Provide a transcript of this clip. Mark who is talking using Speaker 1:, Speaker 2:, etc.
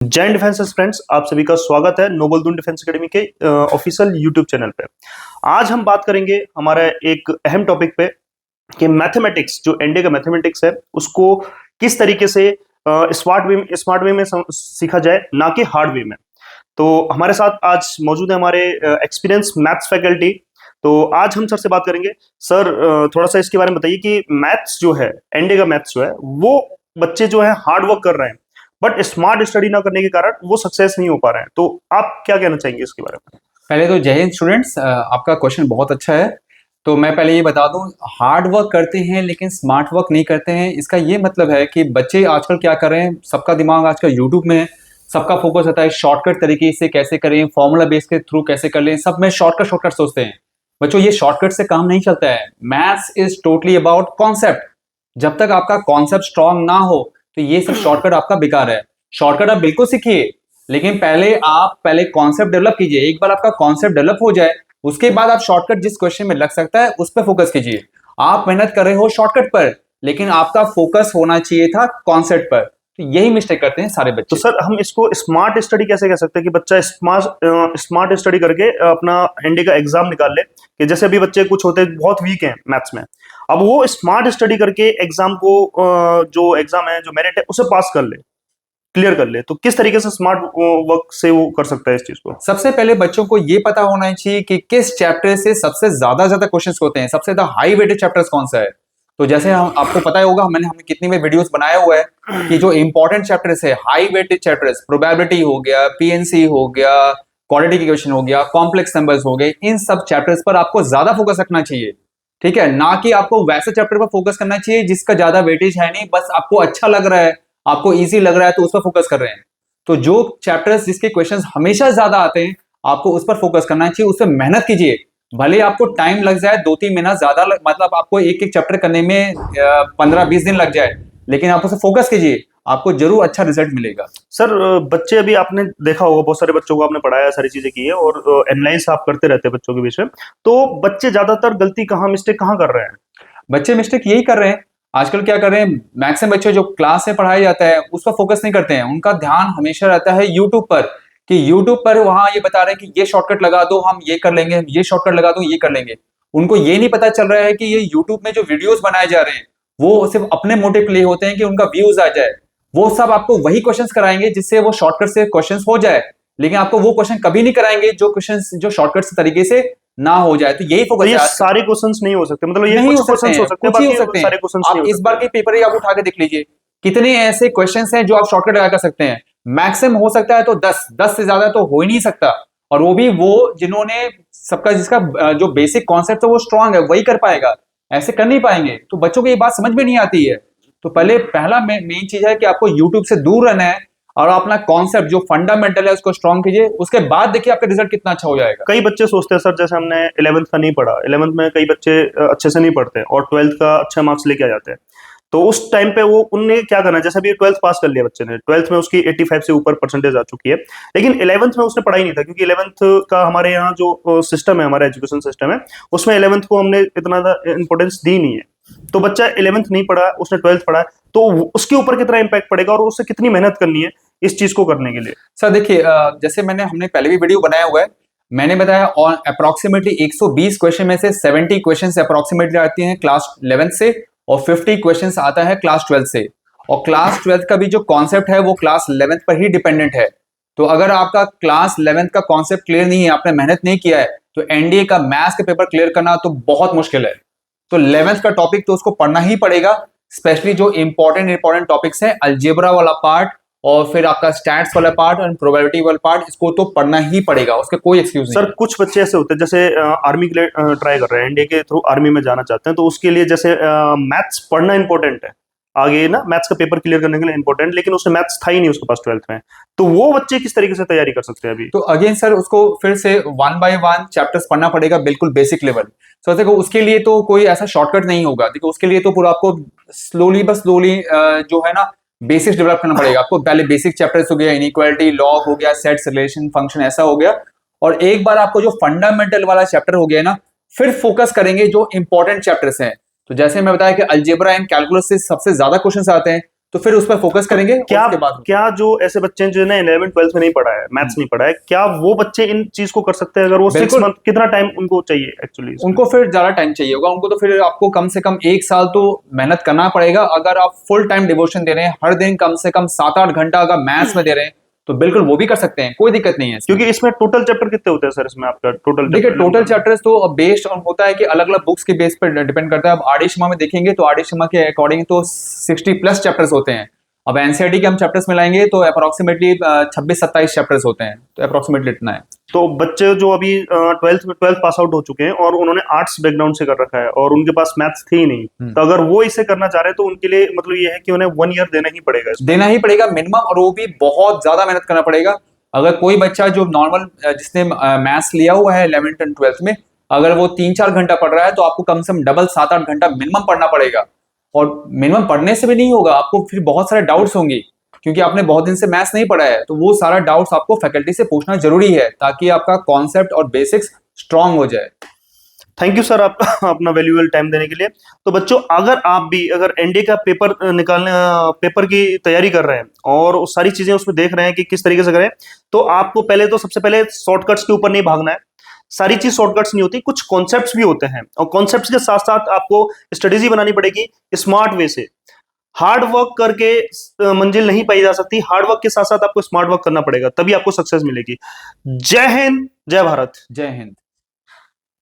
Speaker 1: जय Hind defence friends, आप सभी का स्वागत है नोबल डिफेंस एकेडमी के ऑफिशियल यूट्यूब चैनल पे। आज हम बात करेंगे हमारे एक अहम टॉपिक पे कि मैथमेटिक्स, जो एनडीए का मैथमेटिक्स है, उसको किस तरीके से स्मार्ट वे में सीखा जाए, ना कि हार्ड वे में। तो हमारे साथ आज मौजूद है हमारे एक्सपीरियंस मैथ्स फैकल्टी। तो आज हम सर से बात करेंगे। सर, थोड़ा सा इसके बारे में बताइए कि मैथ्स जो है, एनडीए का मैथ्स जो है, वो बच्चे जो है हार्ड वर्क कर रहे हैं बट स्मार्ट स्टडी ना करने के कारण वो सक्सेस नहीं हो पा रहे हैं। तो आप क्या कहना चाहेंगे इसके बारे में?
Speaker 2: पहले तो जय हिंद स्टूडेंट्स, आपका क्वेश्चन बहुत अच्छा है। तो मैं पहले ये बता दूं, हार्ड वर्क करते हैं लेकिन स्मार्ट वर्क नहीं करते हैं। इसका ये मतलब है कि बच्चे आजकल क्या कर रहे हैं, सबका दिमाग आजकल यूट्यूब में है, सबका फोकस होता है शॉर्टकट तरीके से कैसे करें, फॉर्मूला बेस के थ्रू कैसे कर लें, सब में शॉर्टकट सोचते हैं। बच्चों, ये शॉर्टकट से काम नहीं चलता है। Maths is totally about concept. जब तक आपका कॉन्सेप्ट स्ट्रांग ना हो तो ये सब शॉर्टकट आपका बेकार है। शॉर्टकट आप बिल्कुल सीखिए, लेकिन पहले कॉन्सेप्ट डेवलप कीजिए। एक बार आपका कॉन्सेप्ट डेवलप हो जाए, उसके बाद आप शॉर्टकट जिस क्वेश्चन में लग सकता है उस पर फोकस कीजिए। आप मेहनत कर रहे हो शॉर्टकट पर, लेकिन आपका फोकस होना चाहिए था कॉन्सेप्ट पर। तो यही मिस्टेक करते हैं सारे बच्चे।
Speaker 1: तो सर, हम इसको स्मार्ट स्टडी कैसे कह सकते हैं कि बच्चा स्मार्ट स्टडी करके अपना एनडीए का एग्जाम निकाल ले? कि जैसे अभी बच्चे कुछ होते हैं बहुत वीक हैं मैथ्स में, अब वो स्मार्ट स्टडी करके एग्जाम को, जो एग्जाम है, जो मेरिट है, उसे पास कर ले, क्लियर कर ले। तो किस तरीके से स्मार्ट वर्क से वो कर सकता है इस चीज को?
Speaker 2: सबसे पहले बच्चों को यह पता होना चाहिए कि किस चैप्टर से सबसे ज्यादा क्वेश्चंस होते हैं, सबसे ज्यादा हाई वेटेड चैप्टर्स कौन सा है। तो जैसे हम आपको पता ही होगा, हमने कितनी में वीडियोस बनाया हुआ है कि जो इंपॉर्टेंट चैप्टर्स है, हाई वेटेड चैप्टर्स, प्रोबेबिलिटी हो गया, पीएनसी हो गया, क्वाड्रेटिक इक्वेशन हो गया, कॉम्प्लेक्स नंबर्स हो गए, इन सब चैप्टर्स पर आपको ज्यादा फोकस रखना चाहिए। ठीक है, ना कि आपको वैसे चैप्टर पर फोकस करना चाहिए जिसका ज्यादा वेटेज है नहीं, बस आपको अच्छा लग रहा है, आपको इजी लग रहा है तो उस पर फोकस कर रहे हैं। तो जो चैप्टर्स जिसके क्वेश्चंस हमेशा ज्यादा आते हैं, आपको उस पर फोकस करना चाहिए, उस पर मेहनत कीजिए। भले आपको टाइम लग जाए 2-3 महीना ज्यादा मतलब आपको एक एक चैप्टर करने में 15-20 दिन लग जाए, लेकिन आप उसे फोकस कीजिए, आपको जरूर अच्छा रिजल्ट मिलेगा।
Speaker 1: सर, बच्चे, अभी आपने देखा होगा बहुत सारे बच्चों को आपने पढ़ाया, सारी चीजें की है और एनालाइज आप करते रहते हैं बच्चों के बीच में। तो बच्चे ज्यादातर गलती कहाँ, मिस्टेक कहाँ कर रहे हैं?
Speaker 2: बच्चे मिस्टेक यही कर रहे हैं आजकल। क्या कर रहे हैं, मैक्सिमम बच्चे जो क्लास में पढ़ाया जाता है उस पर फोकस नहीं करते हैं। उनका ध्यान हमेशा रहता है यूट्यूब पर, कि यूट्यूब पर वहां ये बता रहे हैं कि ये शॉर्टकट लगा दो, हम ये कर लेंगे, ये शॉर्टकट लगा दो, ये कर लेंगे। उनको ये नहीं पता चल रहा है कि ये यूट्यूब में जो वीडियोस बनाए जा रहे हैं वो सिर्फ अपने मोटिव के लिए होते हैं कि उनका व्यूज आ जाए। वो सब आपको वही क्वेश्चंस कराएंगे जिससे वो शॉर्टकट से क्वेश्चंस हो जाए, लेकिन आपको वो क्वेश्चन कभी नहीं कराएंगे जो क्वेश्चंस जो शॉर्टकट तरीके से ना हो जाए। तो यही फोकस
Speaker 1: तो ये
Speaker 2: है।
Speaker 1: सारे क्वेश्चंस नहीं हो सकते, मतलब ये
Speaker 2: नहीं
Speaker 1: कुछ
Speaker 2: हो सकते
Speaker 1: क्वेश्चंस
Speaker 2: हैं,
Speaker 1: हो सकते हैं,
Speaker 2: कुछ ही हो
Speaker 1: बाकी
Speaker 2: सकते
Speaker 1: सारे
Speaker 2: हैं।
Speaker 1: क्वेश्चंस नहीं
Speaker 2: आप
Speaker 1: हो
Speaker 2: इस बार
Speaker 1: सकते।
Speaker 2: के पेपर ही आप उठा के देख लीजिए, कितने ऐसे क्वेश्चंस हैं जो आप शॉर्टकट लगा कर सकते हैं। मैक्सिमम हो सकता है तो 10 से ज्यादा तो हो ही नहीं सकता, और वो भी वो जिन्होंने सबका जिसका जो बेसिक कॉन्सेप्ट है वो स्ट्रांग है वही कर पाएगा, ऐसे कर नहीं पाएंगे। तो बच्चों को ये बात समझ में नहीं आती है। तो पहला मेन चीज है कि आपको यूट्यूब से दूर रहना है और अपना कॉन्सेप्ट जो फंडामेंटल है उसको स्ट्रांग कीजिए, उसके बाद देखिए आपका रिजल्ट कितना अच्छा हो जाएगा।
Speaker 1: कई बच्चे सोचते हैं सर, जैसे हमने 11th का नहीं पढ़ा, 11th में कई बच्चे अच्छे से नहीं पढ़ते और 12th का अच्छा मार्क्स लेके आ जाते हैं। तो उस टाइम पे वो उनने क्या करना है, जैसे अभी 12th पास कर लिया बच्चे ने, 12th में उसकी 85 से ऊपर परसेंटेज आ चुकी है, लेकिन 11th में उसने पढ़ाई नहीं था, क्योंकि 11th का हमारे यहाँ जो सिस्टम है, हमारा एजुकेशन सिस्टम है, उसमें 11th को हमने इतना इंपॉर्टेंस दी नहीं है। तो बच्चा 11th नहीं पढ़ा, उसने 12th पढ़ा, तो उसके ऊपर कितना इंपैक्ट पड़ेगा और उसे कितनी मेहनत करनी है इस चीज को करने के लिए?
Speaker 2: सर देखिए, जैसे हमने पहले भी वीडियो बनाया हुआ है, मैंने बताया और अप्रोक्सीमेटली 120 क्वेश्चन में से 70 क्वेश्चंस अप्रोक्सीमेटली आती हैं क्लास 11th से, और 50 क्वेश्चंस आता है क्लास 12th से। और क्लास 12th का भी जो कॉन्सेप्ट है वो क्लास 11th पर ही डिपेंडेंट है। तो अगर आपका क्लास 11th का कॉन्सेप्ट क्लियर नहीं है, आपने मेहनत नहीं किया है, तो एनडीए का मैथ्स का पेपर क्लियर करना तो बहुत मुश्किल है। तो 11th का टॉपिक तो उसको पढ़ना ही पड़ेगा, स्पेशली जो इंपॉर्टेंट टॉपिक्स है, अलजेब्रा वाला पार्ट और फिर आपका स्टैट्स वाला पार्ट और प्रोबेबिलिटी वाला पार्ट, इसको तो पढ़ना ही पड़ेगा, उसके कोई एक्सक्यूज नहीं।
Speaker 1: सर, कुछ बच्चे ऐसे होते हैं, जैसे आर्मी के लिए ट्राई कर रहे हैं, एनडीए के थ्रू आर्मी में जाना चाहते हैं, तो उसके लिए जैसे मैथ्स पढ़ना इंपॉर्टेंट है, आगे ना मैथ्स का पेपर क्लियर करने के लिए इंपॉर्टेंट, लेकिन उसमें मैथ्स था ही नहीं उसके पास 12th में। तो वो बच्चे किस तरीके से तैयारी कर सकते हैं अभी?
Speaker 2: तो अगेन सर, उसको फिर से 1 बाय 1 चैप्टर्स पढ़ना पड़ेगा, बिल्कुल बेसिक लेवल। सो देखो, उसके लिए तो कोई ऐसा शॉर्टकट नहीं होगा। देखो, उसके लिए तो पूरा आपको स्लोली जो है ना, बेसिक्स डेवलप करना पड़ेगा। आपको पहले बेसिक चैप्टर्स हो गया, इनइक्वालिटी, लॉग हो गया, सेट्स, रिलेशन, फंक्शन, ऐसा हो गया। और एक बार आपको जो फंडामेंटल वाला चैप्टर हो गया ना, फिर फोकस करेंगे जो इंपॉर्टेंट चैप्टर्स हैं। तो जैसे मैं बताया कि अलजेब्रा एंड कैलकुलस से सबसे ज्यादा क्वेश्चंस आते हैं, तो फिर उस पर फोकस करेंगे। और
Speaker 1: क्या
Speaker 2: उसके बाद
Speaker 1: क्या जो ऐसे बच्चे हैं जो ना 11th 12th में नहीं पढ़ा है, मैथ्स नहीं पढ़ा है, क्या वो बच्चे इन चीज को कर सकते हैं? अगर वो 6
Speaker 2: बिल्कुल।
Speaker 1: मंथ, कितना टाइम उनको चाहिए एक्चुअली?
Speaker 2: उनको फिर ज्यादा टाइम चाहिए होगा, उनको तो फिर आपको कम से कम 1 साल तो मेहनत करना पड़ेगा। अगर आप फुल टाइम डिवोशन दे रहे हैं, हर दिन कम से कम 7-8 घंटा अगर मैथ्स में दे रहे हैं, तो बिल्कुल वो भी कर सकते हैं, कोई दिक्कत नहीं है इसमें।
Speaker 1: क्योंकि इसमें टोटल चैप्टर कितने होते हैं सर? इसमें आपका टोटल
Speaker 2: देखिए, टोटल चैप्टर्स तो बेस्ड ऑन होता है कि अलग अलग बुक्स के बेस पर डिपेंड करता है। अब आर डी शर्मा में देखेंगे तो आर डी शर्मा के अकॉर्डिंग तो 60+ चैप्टर्स होते हैं। अब एनसीईआरटी के हम चैप्टर्स में लाएंगे तो अप्रोक्सीमेटली 26-27 चैप्टर्स होते हैं, तो अप्रोक्सीमेटली इतना है।
Speaker 1: तो बच्चे जो अभी 12th पास आउट हो चुके हैं और उन्होंने आर्ट्स बैकग्राउंड से कर रखा है और उनके पास मैथ्स थी ही नहीं, तो अगर वो इसे करना चाह रहे हैं तो उनके लिए मतलब ये है कि उन्हें 1 ईयर देना ही पड़ेगा इसमें।
Speaker 2: देना ही पड़ेगा मिनिमम, और वो भी बहुत ज्यादा मेहनत करना पड़ेगा। अगर कोई बच्चा जो नॉर्मल जिसने मैथ्स लिया हुआ है 11th एंड 12th में, अगर वो 3-4 घंटा पढ़ रहा है तो आपको कम से कम डबल 7-8 घंटा मिनिमम पढ़ना पड़ेगा। और मिनिमम पढ़ने से भी नहीं होगा, आपको फिर बहुत सारे डाउट्स होंगे, क्योंकि आपने बहुत दिन से मैथ्स नहीं पढ़ा है। तो वो सारा डाउट्स आपको फैकल्टी से पूछना जरूरी है, ताकि आपका कॉन्सेप्ट और बेसिक्स स्ट्रांग हो जाए।
Speaker 1: थैंक यू सर, आपका अपना वैल्यूएबल टाइम देने के लिए। तो बच्चों, अगर आप भी अगर एनडीए का पेपर निकालने पेपर की तैयारी कर रहे हैं और वो सारी चीजें उसमें देख रहे हैं कि किस तरीके से करें, तो आपको पहले तो सबसे पहले शॉर्टकट्स के ऊपर नहीं भागना है। सारी चीज शॉर्टकट्स नहीं होती, कुछ कॉन्सेप्ट्स भी होते हैं और कॉन्सेप्ट्स के साथ साथ आपको स्ट्रेटेजी बनानी पड़ेगी स्मार्ट वे से। हार्ड वर्क करके मंजिल नहीं पाई जा सकती, हार्ड वर्क के साथ साथ आपको स्मार्ट वर्क करना पड़ेगा, तभी आपको सक्सेस मिलेगी। जय हिंद, जय भारत।
Speaker 2: जय हिंद।